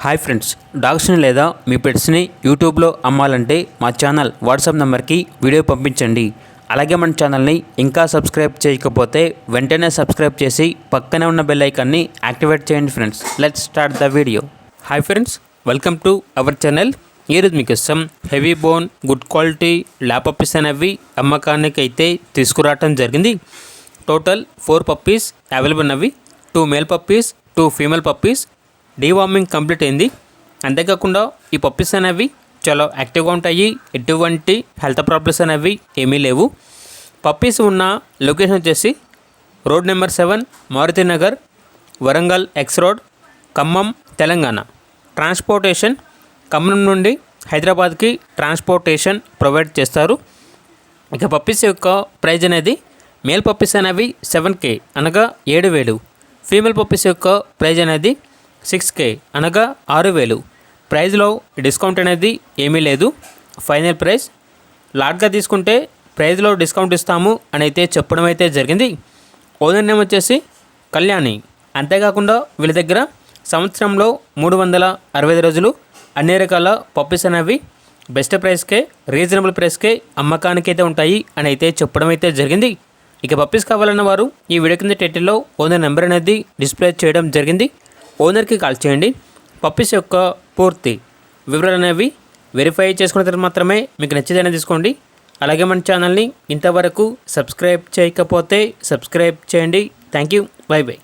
Hi friends, డాగ్స్ని లేదా మీ పెట్స్ని యూట్యూబ్లో అమ్మాలంటే మా ఛానల్ వాట్సాప్ నెంబర్కి వీడియో పంపించండి. అలాగే మన ఛానల్ని ఇంకా సబ్స్క్రైబ్ చేయకపోతే వెంటనే సబ్స్క్రైబ్ చేసి పక్కనే ఉన్న బెల్ ఐకాన్ని యాక్టివేట్ చేయండి friends. Let's start the video. Hi friends, welcome to our channel. ఈరోజు మీకోసం heavy bone good quality lab puppies అనేవి అమ్మకానికి అయితే తీసుకురావటం జరిగింది. టోటల్ 4 పప్పీస్ అవైలబుల్ ఉన్నవి. 2 male puppies, 2 female puppies. Deworming complete అయింది. అంతేకాకుండా ఈ పప్పీస్ అనేవి చాలా యాక్టివ్గా ఉంటాయి. ఎటువంటి హెల్త్ ప్రాబ్లమ్స్ అనేవి ఏమీ లేవు. పప్పీస్ ఉన్న లొకేషన్ వచ్చేసి road number 7 Maruti Nagar, Warangal X road, Khammam, Telangana. Transportation Khammam నుండి హైదరాబాద్కి ట్రాన్స్పోర్టేషన్ ప్రొవైడ్ చేస్తారు. ఇక పప్పీస్ యొక్క ప్రైజ్ అనేది మేల్ పప్పీస్ అనేవి 7K అనగా 7,000. ఫీమేల్ పప్పీస్ యొక్క ప్రైజ్ అనేది 6K అనగా 6,000. ప్రైజ్లో డిస్కౌంట్ అనేది ఏమీ లేదు. ఫైనల్ ప్రైస్ లాట్గా తీసుకుంటే ప్రైజ్లో డిస్కౌంట్ ఇస్తాము అని అయితే చెప్పడం అయితే జరిగింది. ఓనర్ నేమ్ వచ్చేసి కళ్యాణి. అంతేకాకుండా వీళ్ళ దగ్గర సంవత్సరంలో 365 రోజులు అన్ని రకాల పప్పీస్ అనేవి బెస్ట్ ప్రైస్కే, రీజనబుల్ ప్రైస్కే అమ్మకానికి అయితే ఉంటాయి అని అయితే చెప్పడం అయితే జరిగింది. ఇక పప్పీస్ కావాలన్న వారు ఈ వీడియో కింద టైటిల్లో ఓనర్ నెంబర్ అనేది డిస్ప్లే చేయడం జరిగింది. ఓనర్కి కాల్ చేయండి. పప్పీస్ యొక్క పూర్తి వివరాలు అనేవి వెరిఫై చేసుకున్న తర్వాత మాత్రమే మీకు నచ్చేదైనా తీసుకోండి. అలాగే మన ఛానల్ని ఇంతవరకు సబ్స్క్రైబ్ చేయకపోతే సబ్స్క్రైబ్ చేయండి. Thank you. By by.